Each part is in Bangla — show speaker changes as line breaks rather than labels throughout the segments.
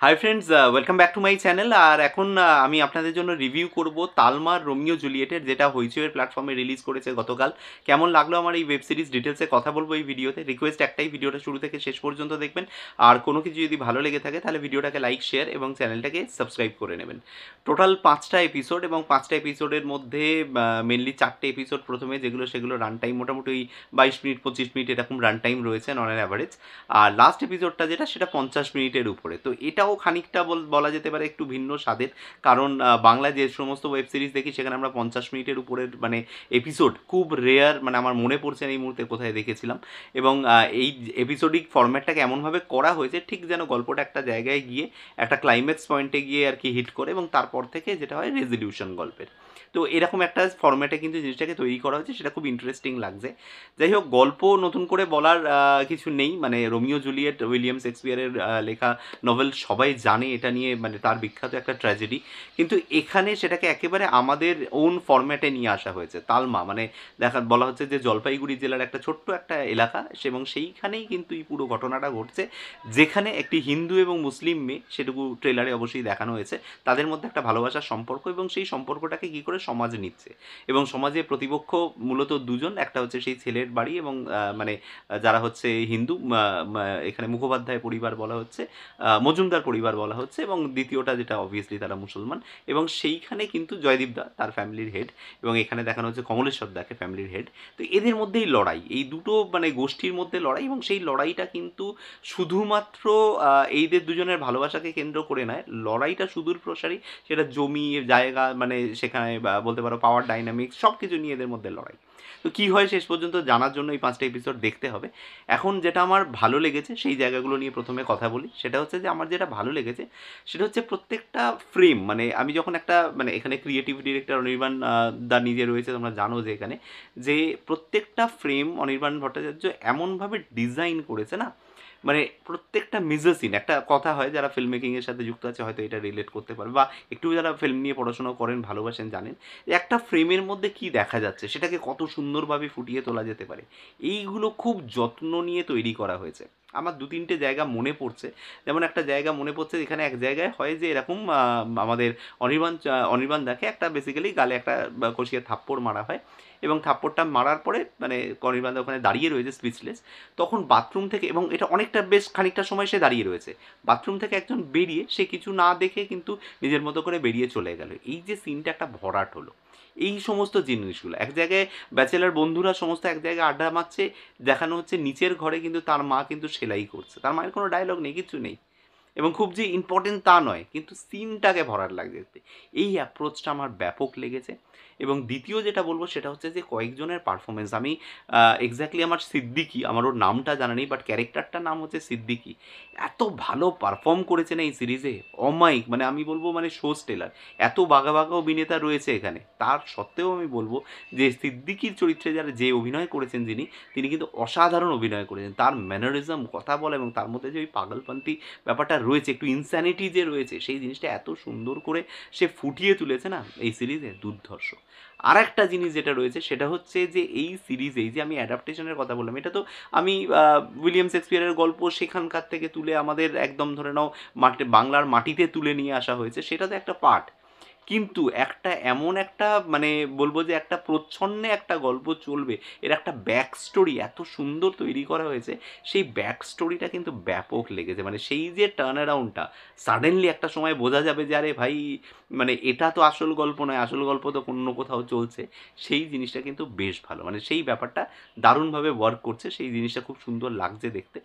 High friends, welcome back to my channel. আর এখন আমি আপনাদের জন্য রিভিউ করব তালমার রোমিও জুলিয়েটের, যেটা হইচইয়ের প্ল্যাটফর্মে রিলিজ করেছে গতকাল। কেমন লাগলো আমার এই ওয়েব সিরিজ ডিটেলসে কথা বলবো এই ভিডিওতে। রিকোয়েস্ট একটাই, ভিডিওটা শুরু থেকে শেষ পর্যন্ত দেখবেন। আর কোনো কিছু যদি ভালো লেগে থাকে তাহলে ভিডিওটাকে লাইক, শেয়ার এবং চ্যানেলটাকে সাবস্ক্রাইব করে নেবেন। টোটাল 5টা এপিসোড এবং 5টা এপিসোডের মধ্যে মেনলি 4টে এপিসোড প্রথমে, সেগুলো রান টাইম মোটামুটি 22 মিনিট 25 মিনিট এরকম রান টাইম রয়েছে অন অ্যান অ্যাভারেজ। আর লাস্ট এপিসোডটা যেটা, সেটা 50 মিনিটের উপরে। তো এটাও খানিকটা বলা যেতে পারে একটু ভিন্ন স্বাদের, কারণ বাংলা যে সমস্ত ওয়েব সিরিজ দেখি সেখানে আমরা 50 মিনিটের উপরের মানে এপিসোড খুব রেয়ার, মানে আমার মনে পড়ছে না এই মুহূর্তে কোথায় দেখেছিলাম। এবং এই এপিসোডিক ফরম্যাটটাকে এমনভাবে করা হয়েছে ঠিক যেন গল্পটা একটা জায়গায় গিয়ে একটা ক্লাইম্যাক্স পয়েন্টে গিয়ে আর কি হিট করে, এবং তারপর থেকে যেটা হয় রেজলিউশন গল্পের। তো এরকম একটা ফরম্যাটে কিন্তু জিনিসটাকে তৈরি করা হয়েছে, সেটা খুব ইন্টারেস্টিং লাগছে। যাই হোক, গল্প নতুন করে বলার কিছু নেই। মানে রোমিও জুলিয়েট উইলিয়াম শেক্সপিয়ারের লেখা নভেল, সবাই জানে এটা নিয়ে, মানে তার বিখ্যাত একটা ট্র্যাজেডি। কিন্তু এখানে সেটাকে একেবারে আমাদের ওন ফরম্যাটে নিয়ে আসা হয়েছে। তালমা মানে বলা হচ্ছে যে জলপাইগুড়ি জেলার একটা ছোট্ট একটা এলাকা, এবং সেইখানেই কিন্তু এই পুরো ঘটনাটা ঘটছে, যেখানে একটি হিন্দু এবং মুসলিম মেয়ে, সেটুকু ট্রেলারে অবশ্যই দেখানো হয়েছে, তাদের মধ্যে একটা ভালোবাসার সম্পর্ক, এবং সেই সম্পর্কটাকে কী করে সমাজ নিচ্ছে। এবং সমাজে প্রতিপক্ষ মূলত দুজন, একটা হচ্ছে সেই ছেলের বাড়ি এবং মানে যারা হচ্ছে হিন্দু, এখানে মুখোপাধ্যায় পরিবার বলা হচ্ছে, মজুমদার পরিবার বলা হচ্ছে, এবং দ্বিতীয়টা যেটা অবভিয়াসলি তারা মুসলমান। এবং সেইখানে কিন্তু জয়দীপ দা তার ফ্যামিলির হেড, এবং এখানে দেখানো হচ্ছে কমলেশ্বর দাকে ফ্যামিলির হেড। তো এদের মধ্যেই লড়াই, এই দুটো মানে গোষ্ঠীর মধ্যে লড়াই, এবং সেই লড়াইটা কিন্তু শুধুমাত্র এইদের দুজনের ভালোবাসাকে কেন্দ্র করে নয়, লড়াইটা সুদূর প্রসারী। সেটা জমি জায়গা, মানে সেখানে বলতে পারো পাওয়ার ডাইনামিক্স, সব কিছু নিয়ে এদের মধ্যে লড়াই। তো কী হয় শেষ পর্যন্ত জানার জন্য এই 5টা এপিসোড দেখতে হবে। এখন যেটা আমার ভালো লেগেছে সেই জায়গাগুলো নিয়ে প্রথমে কথা বলি। সেটা হচ্ছে যে আমার যেটা ভালো লেগেছে সেটা হচ্ছে প্রত্যেকটা ফ্রেম, মানে আমি যখন একটা, মানে এখানে ক্রিয়েটিভ ডিরেক্টর অনির্বাণ দা নিজে রয়েছে, তোমরা জানো যে এখানে যে প্রত্যেকটা ফ্রেম অনির্বাণ ভট্টাচার্য এমনভাবে ডিজাইন করেছে না, মানে প্রত্যেকটা মেজর সিন, একটা কথা হয় যারা ফিল্ম মেকিংয়ের সাথে যুক্ত আছে হয়তো এটা রিলেট করতে পারবে, বা একটু যারা ফিল্ম নিয়ে পড়াশোনা করেন ভালোবাসেন জানেন যে একটা ফ্রেমের মধ্যে কি দেখা যাচ্ছে সেটাকে কত সুন্দরভাবে ফুটিয়ে তোলা যেতে পারে। এইগুলো খুব যত্ন নিয়ে তৈরি করা হয়েছে। আমার 2-3টে জায়গা মনে পড়ছে। যেমন একটা জায়গা মনে পড়ছে, এখানে এক জায়গায় হয় যে এরকম আমাদের অনির্বাণ দাকে একটা বেসিক্যালি গালে একটা কষিয়ে থাপ্পড় মারা হয়, এবং থাপ্পড়টা মারার পরে মানে অনির্বাণ দা ওখানে দাঁড়িয়ে রয়েছে স্পিচলেস। তখন বাথরুম থেকে, এবং এটা অনেকটা বেশ খানিকটা সময় সে দাঁড়িয়ে রয়েছে, বাথরুম থেকে একজন বেরিয়ে, সে কিছু না দেখে কিন্তু নিজের মতো করে বেরিয়ে চলে গেল। এই যে সিনটা একটা ভরাট হলো, এই সমস্ত জিনিসগুলো এক জায়গায় ব্যাচেলার বন্ধুরা সমস্ত এক জায়গায় আড্ডা মারছে, দেখানো হচ্ছে নিচের ঘরে কিন্তু তার মা কিন্তু সেলাই করছে, তার মায়ের কোনো ডায়লগ নেই, কিচ্ছু নেই, এবং খুব যে ইম্পর্টেন্ট তা নয়, কিন্তু সিনটাকে ভরাট লাগছে। এই অ্যাপ্রোচটা আমার ব্যাপক লেগেছে। এবং দ্বিতীয় যেটা বলবো সেটা হচ্ছে যে কয়েকজনের পারফরমেন্স, আমি এক্স্যাক্টলি আমার সিদ্দিকি, আমার ওর নামটা জানা নেই, বাট ক্যারেক্টারটার নাম হচ্ছে সিদ্দিকি, এত ভালো পারফর্ম করেছে না এই সিরিজে, অমাইক, মানে আমি বলবো মানে শো স্টেলার। এত বাঘা বাঘা অভিনেতা রয়েছে এখানে, তার সত্ত্বেও আমি বলবো যে সিদ্দিকির চরিত্রে যারা যে অভিনয় করেছেন তিনি কিন্তু অসাধারণ অভিনয় করেছেন। তার ম্যানারিজম, কথা বলা, এবং তার মধ্যে যে ওই পাগলপন্থী ব্যাপারটা রয়েছে, একটু ইনস্যানিটি যে রয়েছে, সেই জিনিসটা এত সুন্দর করে সে ফুটিয়ে তুলেছে না এই সিরিজে, দুর্ধর্ষ। আর একটা জিনিস যেটা রয়েছে সেটা হচ্ছে যে এই সিরিজে, এই যে আমি অ্যাডাপ্টেশনের কথা বললাম, এটা তো আমি উইলিয়াম শেক্সপিয়ারের গল্প সেখানকার থেকে তুলে আমাদের একদম ধরে নাও বাংলার মাটিতে তুলে নিয়ে আসা হয়েছে, সেটা তো একটা পার্ট। কিন্তু একটা এমন একটা, মানে বলবো যে একটা প্রচ্ছন্নে একটা গল্প চলবে, এর একটা ব্যাক স্টোরি এত সুন্দর তৈরি করা হয়েছে, সেই ব্যাক স্টোরিটা কিন্তু ব্যাপক লেগেছে। মানে সেই যে টার্ন অ্যারাউন্ডটা, সাডেনলি একটা সময় বোঝা যাবে যে আরে ভাই, মানে এটা তো আসল গল্প নয়, আসল গল্প তো অন্য কোথাও চলছে। সেই জিনিসটা কিন্তু বেশ ভালো, মানে সেই ব্যাপারটা দারুণভাবে ওয়ার্ক করছে, সেই জিনিসটা খুব সুন্দর লাগছে দেখতে।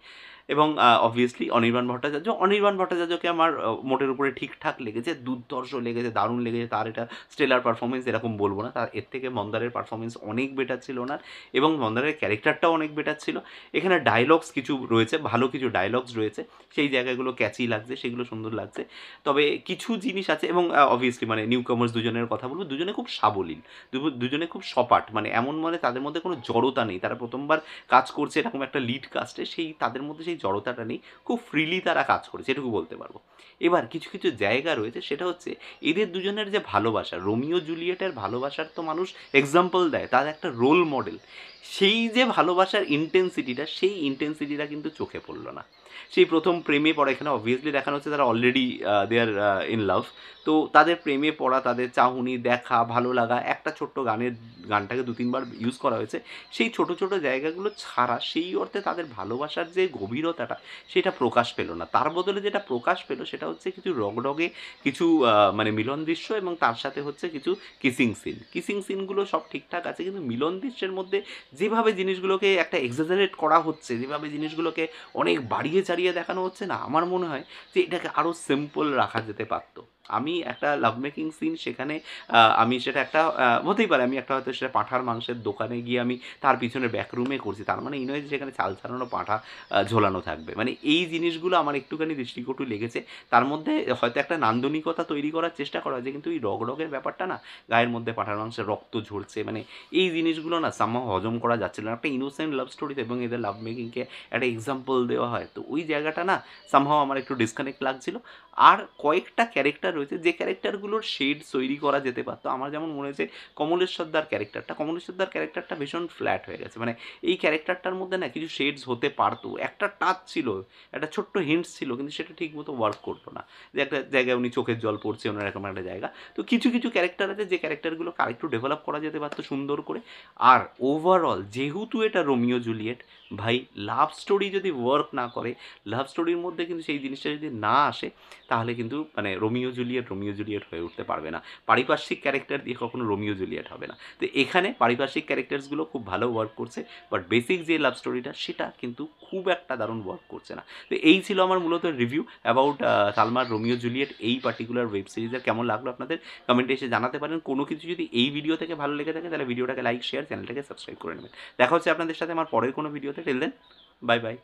এবং অবভিয়াসলি অনির্বাণ ভট্টাচার্যকে আমার মোটের উপরে ঠিকঠাক লেগেছে, দুর্ধর্ষ লেগেছে, দারুণ লেগেছে। তার এটা স্টেলার পারফরমেন্স এরকম বলবো না, তার এর থেকে মন্দারের পারফরমেন্স অনেক বেটার ছিল ওনার, এবং মন্দারের ক্যারেক্টারটাও অনেক বেটার ছিল। এখানে ডায়লগস কিছু রয়েছে, ভালো কিছু ডায়লগস রয়েছে, সেই জায়গাগুলো ক্যাচি লাগছে, সেগুলো সুন্দর লাগছে। তবে কিছু জিনিস আছে, এবং অবভিয়াসলি মানে নিউ কামার্স দুজনের কথা বলবো, দুজনে খুব সাবলীল, দুজনে খুব সপাট, মানে এমন, মানে তাদের মধ্যে কোনো জড়তা নেই, তারা প্রথমবার কাজ করছে এরকম একটা লিড কাস্টে, সেই তাদের মধ্যে সেই জড়তাটা নেই, খুব ফ্রিলি তারা কাজ করেছে, এটুকু বলতে পারবো। এবার কিছু কিছু জায়গা রয়েছে, সেটা হচ্ছে এদের দুজনের যে ভালোবাসা, রোমিও জুলিয়েটের ভালোবাসার তো মানুষ এক্সাম্পল দেয়, তার একটা রোল মডেল, সেই যে ভালোবাসার ইন্টেন্সিটিটা, সেই ইন্টেন্সিটিটা কিন্তু চোখে পড়লো না। সেই প্রথম প্রেমে পড়া, এখানে অবভিয়াসলি দেখানো হচ্ছে তারা already they R in love. তো তাদের প্রেমে পড়া, তাদের চাহনি, দেখা, ভালো লাগা, একটা ছোট্ট গানটাকে 2-3 বার ইউজ করা হয়েছে। সেই ছোট ছোট জায়গাগুলো ছাড়া সেই অর্থে তাদের ভালোবাসার যে গভীরতাটা সেটা প্রকাশ পেল না। তার বদলে যেটা প্রকাশ পেল সেটা হচ্ছে কিছু রগডগে কিছু মানে মিলন দৃশ্য, এবং তার সাথে হচ্ছে কিছু কিসিং সিনগুলো সব ঠিকঠাক আছে, কিন্তু মিলন দৃশ্যের মধ্যে যেভাবে জিনিসগুলোকে একটা এক্সাজারেট করা হচ্ছে, যেভাবে জিনিসগুলোকে অনেক বাড়িয়ে চাড়িয়ে দেখানো হচ্ছে না, আমার মনে হয় যে এটাকে আরও সিম্পল রাখা যেতে পারতো। আমি একটা লাভ মেকিং সিন সেখানে আমি সেটা একটা হতেই পারে আমি একটা হয়তো সেটা পাঁঠার মাংসের দোকানে গিয়ে আমি তার পিছনে ব্যাকরুমে করছি, তার মানে এই নয় যে সেখানে চাল ছাড়ানো পাঁঠা ঝোলানো থাকবে। মানে এই জিনিসগুলো আমার একটুখানি দৃষ্টিকটু লেগেছে। তার মধ্যে হয়তো একটা নান্দনিকতা তৈরি করার চেষ্টা করা হয়েছে, কিন্তু এই রগের ব্যাপারটা না, গায়ের মধ্যে পাঁঠার মাংসের রক্ত ঝরছে, মানে এই জিনিসগুলো না সামহাও হজম করা যাচ্ছিল না। একটা ইনোসেন্ট লাভ স্টোরিতে এবং এদের লাভ মেকিংকে একটা এক্সাম্পল দেওয়া হয়, তো ওই জায়গাটা না সামহাও আমার একটু ডিসকানেক্ট লাগছিল। আর কয়েকটা ক্যারেক্টার রয়েছে যে ক্যারেক্টারগুলোর শেডস তৈরি করা যেতে পারতো। আমার যেমন মনে হয়েছে কমলেশ্বরদার ক্যারেক্টারটা ভীষণ ফ্ল্যাট হয়ে গেছে। মানে এই ক্যারেক্টারটার মধ্যে না কিছু শেডস হতে পারতো, একটা টাচ ছিল, একটা ছোট্ট হিন্টস ছিল, কিন্তু সেটা ঠিক মতো ওয়ার্ক করতো না। যে একটা জায়গায় উনি চোখের জল পড়ছে, ওনার এরকম একটা জায়গা। তো কিছু কিছু ক্যারেক্টার আছে যে ক্যারেক্টারগুলোকে আরেকটু ডেভেলপ করা যেতে পারতো সুন্দর করে। আর ওভারঅল যেহেতু এটা রোমিও জুলিয়েট, ভাই লাভ স্টোরি যদি ওয়ার্ক না করে, লাভ স্টোরির মধ্যে কিন্তু সেই জিনিসটা যদি না আসে, তাহলে কিন্তু মানে রোমিও জুলিয়েট হয়ে উঠতে পারবে না। পারিপার্শ্বিক ক্যারেক্টার দিয়ে কখনো রোমিও জুলিয়েট হবে না। তো এখানে পারিপার্শ্বিক ক্যারেক্টার্সগুলো খুব ভালো ওয়ার্ক করছে, বাট বেসিক যে লাভ স্টোরিটা সেটা কিন্তু খুব একটা দারুণ ওয়ার্ক করছে না। তো এই ছিল আমার মূলত রিভিউ অ্যাবাউট তালমার রোমিও জুলিয়েট। এই পার্টিকুলার ওয়েব সিরিজের কেমন লাগলো আপনাদের কমেন্টে এসে জানাতে পারেন। কোনো কিছু যদি এই ভিডিও থেকে ভালো লেগে থাকে তাহলে ভিডিওটাকে লাইক, শেয়ার, চ্যানেলটাকে সাবস্ক্রাইব করে নেবেন। দেখা হচ্ছে আপনাদের সাথে আমার পরের কোনো ভিডিওতে। Till then, bye by.